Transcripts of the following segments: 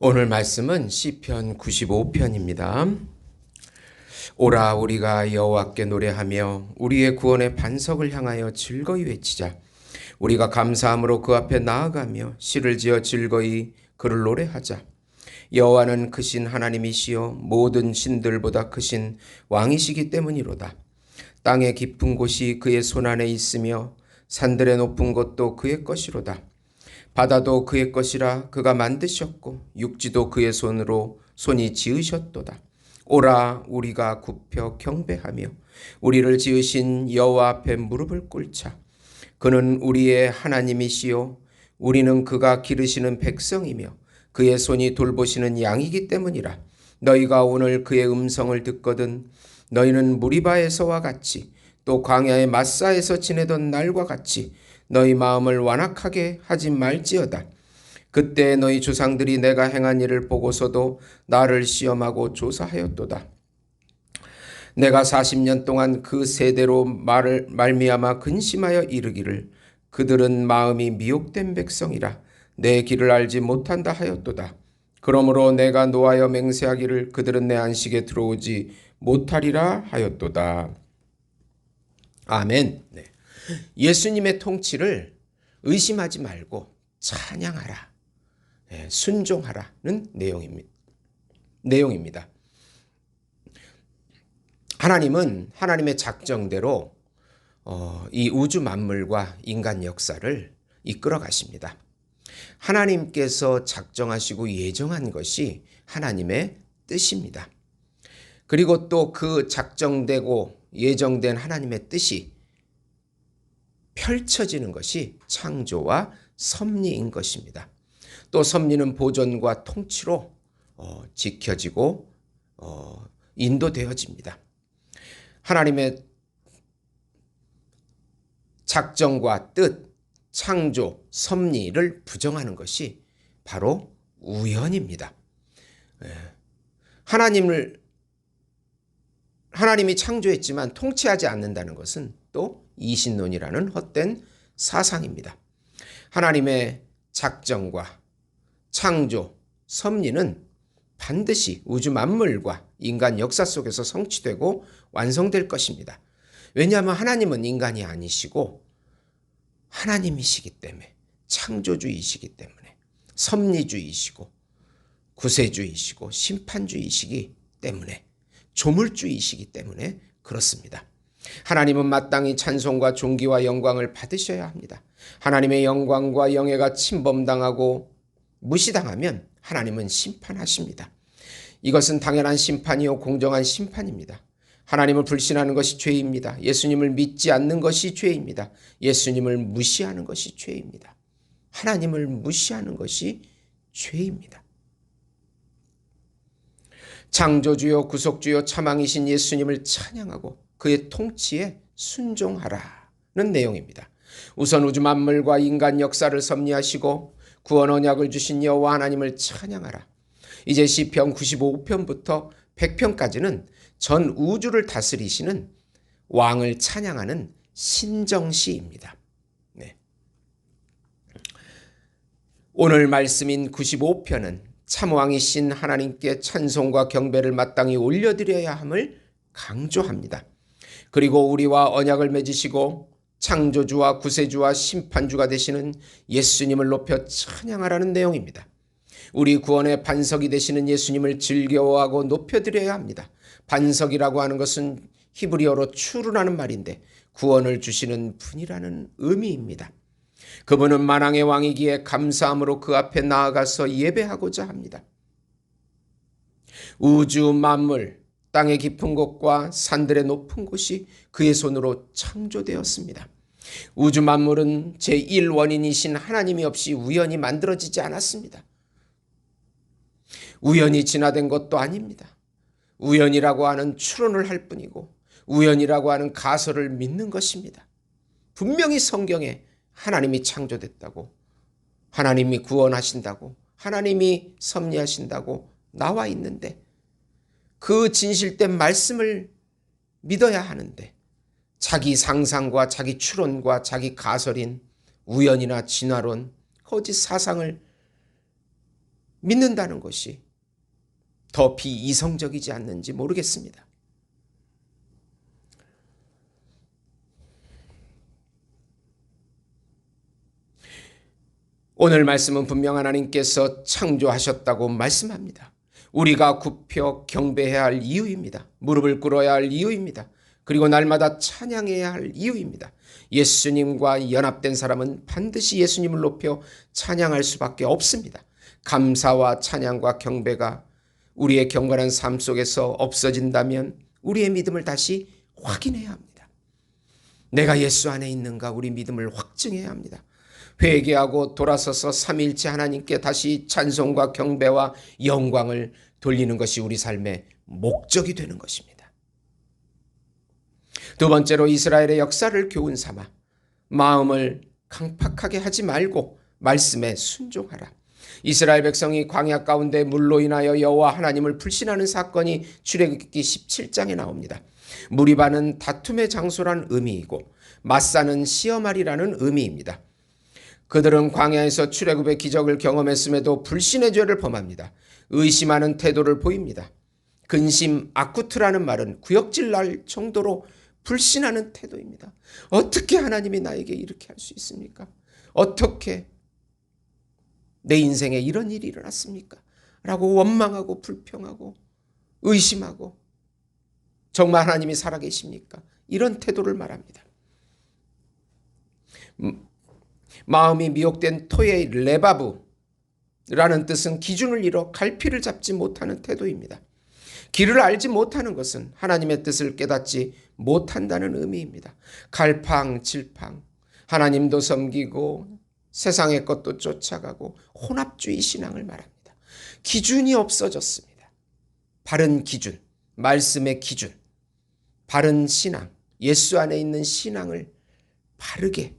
오늘 말씀은 시편 95편입니다. 오라 우리가 여호와께 노래하며 우리의 구원의 반석을 향하여 즐거이 외치자. 우리가 감사함으로 그 앞에 나아가며 시를 지어 즐거이 그를 노래하자. 여호와는 크신 하나님이시요 모든 신들보다 크신 왕이시기 때문이로다. 땅의 깊은 곳이 그의 손안에 있으며 산들의 높은 곳도 그의 것이로다. 바다도 그의 것이라 그가 만드셨고 육지도 그의 손이 지으셨도다. 오라 우리가 굽혀 경배하며 우리를 지으신 여호와 앞에 무릎을 꿇자. 그는 우리의 하나님이시요 우리는 그가 기르시는 백성이며 그의 손이 돌보시는 양이기 때문이라. 너희가 오늘 그의 음성을 듣거든 너희는 무리바에서와 같이 또 광야의 마사에서 지내던 날과 같이 너희 마음을 완악하게 하지 말지어다. 그때 너희 조상들이 내가 행한 일을 보고서도 나를 시험하고 조사하였도다. 내가 40년 동안 그 세대로 말미암아 근심하여 이르기를 그들은 마음이 미혹된 백성이라 내 길을 알지 못한다 하였도다. 그러므로 내가 노하여 맹세하기를 그들은 내 안식에 들어오지 못하리라 하였도다. 아멘. 네. 예수님의 통치를 의심하지 말고 찬양하라, 순종하라는 내용입니다. 하나님은 하나님의 작정대로 이 우주 만물과 인간 역사를 이끌어 가십니다. 하나님께서 작정하시고 예정한 것이 하나님의 뜻입니다. 그리고 또 그 작정되고 예정된 하나님의 뜻이 펼쳐지는 것이 창조와 섭리인 것입니다. 또 섭리는 보존과 통치로 지켜지고 인도되어집니다. 하나님의 작정과 뜻, 창조, 섭리를 부정하는 것이 바로 우연입니다. 하나님이 창조했지만 통치하지 않는다는 것은 또 이신론이라는 헛된 사상입니다. 하나님의 작정과 창조, 섭리는 반드시 우주 만물과 인간 역사 속에서 성취되고 완성될 것입니다. 왜냐하면 하나님은 인간이 아니시고 하나님이시기 때문에, 창조주이시기 때문에, 섭리주이시고 구세주이시고 심판주이시기 때문에, 조물주이시기 때문에 그렇습니다. 하나님은 마땅히 찬송과 존귀와 영광을 받으셔야 합니다. 하나님의 영광과 영예가 침범당하고 무시당하면 하나님은 심판하십니다. 이것은 당연한 심판이요 공정한 심판입니다. 하나님을 불신하는 것이 죄입니다. 예수님을 믿지 않는 것이 죄입니다. 예수님을 무시하는 것이 죄입니다. 하나님을 무시하는 것이 죄입니다. 창조주요 구속주요 차망이신 예수님을 찬양하고 그의 통치에 순종하라는 내용입니다. 우선 우주 만물과 인간 역사를 섭리하시고 구원 언약을 주신 여호와 하나님을 찬양하라. 이제 시편 95편부터 100편까지는 전 우주를 다스리시는 왕을 찬양하는 신정시입니다. 네. 오늘 말씀인 95편은 참왕이신 하나님께 찬송과 경배를 마땅히 올려드려야 함을 강조합니다. 그리고 우리와 언약을 맺으시고 창조주와 구세주와 심판주가 되시는 예수님을 높여 찬양하라는 내용입니다. 우리 구원의 반석이 되시는 예수님을 즐거워하고 높여드려야 합니다. 반석이라고 하는 것은 히브리어로 추루라는 말인데 구원을 주시는 분이라는 의미입니다. 그분은 만왕의 왕이기에 감사함으로 그 앞에 나아가서 예배하고자 합니다. 우주 만물, 땅의 깊은 곳과 산들의 높은 곳이 그의 손으로 창조되었습니다. 우주 만물은 제1원인이신 하나님이 없이 우연히 만들어지지 않았습니다. 우연히 진화된 것도 아닙니다. 우연이라고 하는 추론을 할 뿐이고 우연이라고 하는 가설을 믿는 것입니다. 분명히 성경에 하나님이 창조됐다고, 하나님이 구원하신다고, 하나님이 섭리하신다고 나와 있는데 그 진실된 말씀을 믿어야 하는데 자기 상상과 자기 추론과 자기 가설인 우연이나 진화론, 거짓 사상을 믿는다는 것이 더 비이성적이지 않는지 모르겠습니다. 오늘 말씀은 분명 하나님께서 창조하셨다고 말씀합니다. 우리가 굽혀 경배해야 할 이유입니다. 무릎을 꿇어야 할 이유입니다. 그리고 날마다 찬양해야 할 이유입니다. 예수님과 연합된 사람은 반드시 예수님을 높여 찬양할 수밖에 없습니다. 감사와 찬양과 경배가 우리의 경건한 삶 속에서 없어진다면 우리의 믿음을 다시 확인해야 합니다. 내가 예수 안에 있는가 우리 믿음을 확증해야 합니다. 회개하고 돌아서서 삼위일체 하나님께 다시 찬송과 경배와 영광을 돌리는 것이 우리 삶의 목적이 되는 것입니다. 두 번째로 이스라엘의 역사를 교훈 삼아 마음을 강팍하게 하지 말고 말씀에 순종하라. 이스라엘 백성이 광야 가운데 물로 인하여 여호와 하나님을 불신하는 사건이 출애굽기 17장에 나옵니다. 무리바는 다툼의 장소란 의미이고 마사는 시험하리라는 의미입니다. 그들은 광야에서 출애굽의 기적을 경험했음에도 불신의 죄를 범합니다. 의심하는 태도를 보입니다. 근심 아쿠트라는 말은 구역질 날 정도로 불신하는 태도입니다. 어떻게 하나님이 나에게 이렇게 할 수 있습니까? 어떻게 내 인생에 이런 일이 일어났습니까? 라고 원망하고 불평하고 의심하고 정말 하나님이 살아계십니까? 이런 태도를 말합니다. 마음이 미혹된 토의 레바브라는 뜻은 기준을 잃어 갈피를 잡지 못하는 태도입니다. 길을 알지 못하는 것은 하나님의 뜻을 깨닫지 못한다는 의미입니다. 갈팡질팡 하나님도 섬기고 세상의 것도 쫓아가고 혼합주의 신앙을 말합니다. 기준이 없어졌습니다. 바른 기준, 말씀의 기준, 바른 신앙, 예수 안에 있는 신앙을 바르게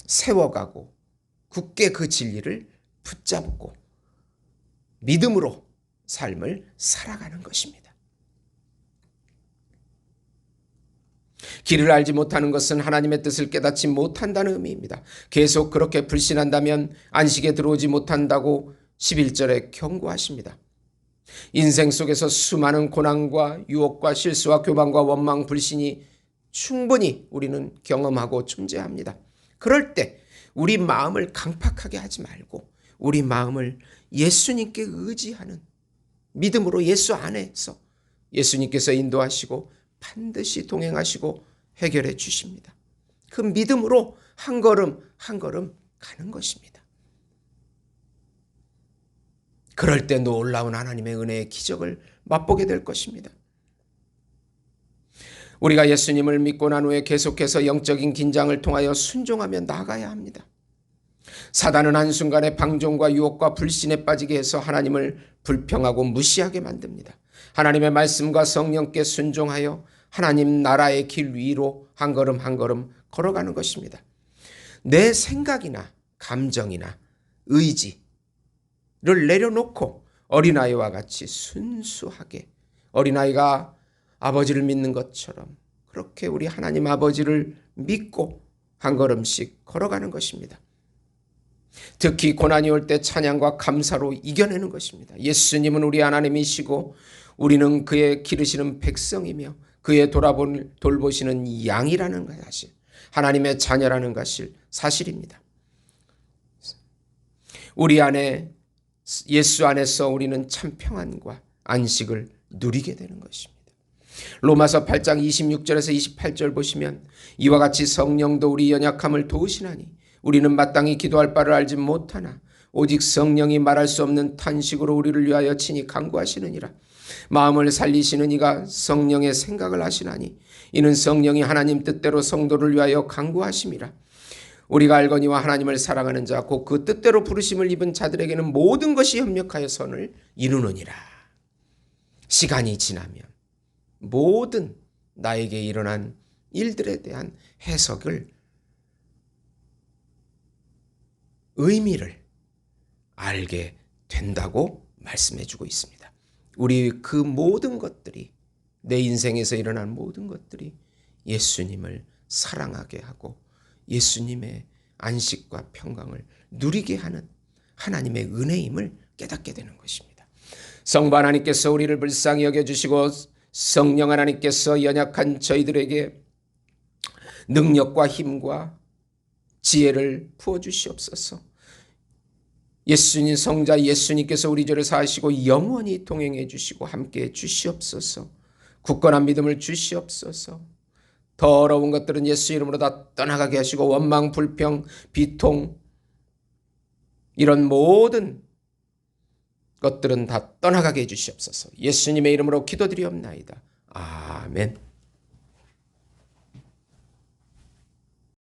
세워가고 굳게 그 진리를 붙잡고 믿음으로 삶을 살아가는 것입니다. 길을 알지 못하는 것은 하나님의 뜻을 깨닫지 못한다는 의미입니다. 계속 그렇게 불신한다면 안식에 들어오지 못한다고 11절에 경고하십니다. 인생 속에서 수많은 고난과 유혹과 실수와 교만과 원망, 불신이 충분히 우리는 경험하고 존재합니다. 그럴 때 우리 마음을 강팍하게 하지 말고 우리 마음을 예수님께 의지하는 믿음으로 예수 안에서 예수님께서 인도하시고 반드시 동행하시고 해결해 주십니다. 그 믿음으로 한 걸음 한 걸음 가는 것입니다. 그럴 때 놀라운 하나님의 은혜의 기적을 맛보게 될 것입니다. 우리가 예수님을 믿고 난 후에 계속해서 영적인 긴장을 통하여 순종하며 나아가야 합니다. 사단은 한순간에 방종과 유혹과 불신에 빠지게 해서 하나님을 불평하고 무시하게 만듭니다. 하나님의 말씀과 성령께 순종하여 하나님 나라의 길 위로 한 걸음 한 걸음 걸어가는 것입니다. 내 생각이나 감정이나 의지를 내려놓고 어린아이와 같이 순수하게 어린아이가 아버지를 믿는 것처럼 그렇게 우리 하나님 아버지를 믿고 한 걸음씩 걸어가는 것입니다. 특히 고난이 올 때 찬양과 감사로 이겨내는 것입니다. 예수님은 우리 하나님이시고 우리는 그의 기르시는 백성이며 그의 돌보시는 양이라는 사실, 하나님의 자녀라는 것이 사실입니다. 우리 안에 예수 안에서 우리는 참 평안과 안식을 누리게 되는 것입니다. 로마서 8장 26절에서 28절 보시면 이와 같이 성령도 우리 연약함을 도우시나니 우리는 마땅히 기도할 바를 알지 못하나 오직 성령이 말할 수 없는 탄식으로 우리를 위하여 친히 간구하시느니라. 마음을 살리시는 이가 성령의 생각을 하시나니 이는 성령이 하나님 뜻대로 성도를 위하여 간구하심이라. 우리가 알거니와 하나님을 사랑하는 자 곧 그 뜻대로 부르심을 입은 자들에게는 모든 것이 협력하여 선을 이루느니라. 시간이 지나면 모든 나에게 일어난 일들에 대한 해석을 의미를 알게 된다고 말씀해 주고 있습니다. 우리 그 모든 것들이 내 인생에서 일어난 모든 것들이 예수님을 사랑하게 하고 예수님의 안식과 평강을 누리게 하는 하나님의 은혜임을 깨닫게 되는 것입니다. 성부 하나님께서 우리를 불쌍히 여겨주시고 성령 하나님께서 연약한 저희들에게 능력과 힘과 지혜를 부어주시옵소서. 예수님 성자 예수님께서 우리 죄를 사하시고 영원히 동행해 주시고 함께해 주시옵소서. 굳건한 믿음을 주시옵소서. 더러운 것들은 예수 이름으로 다 떠나가게 하시고 원망, 불평, 비통 이런 모든 것들은 다 떠나가게 해 주시옵소서. 예수님의 이름으로 기도드리옵나이다. 아멘.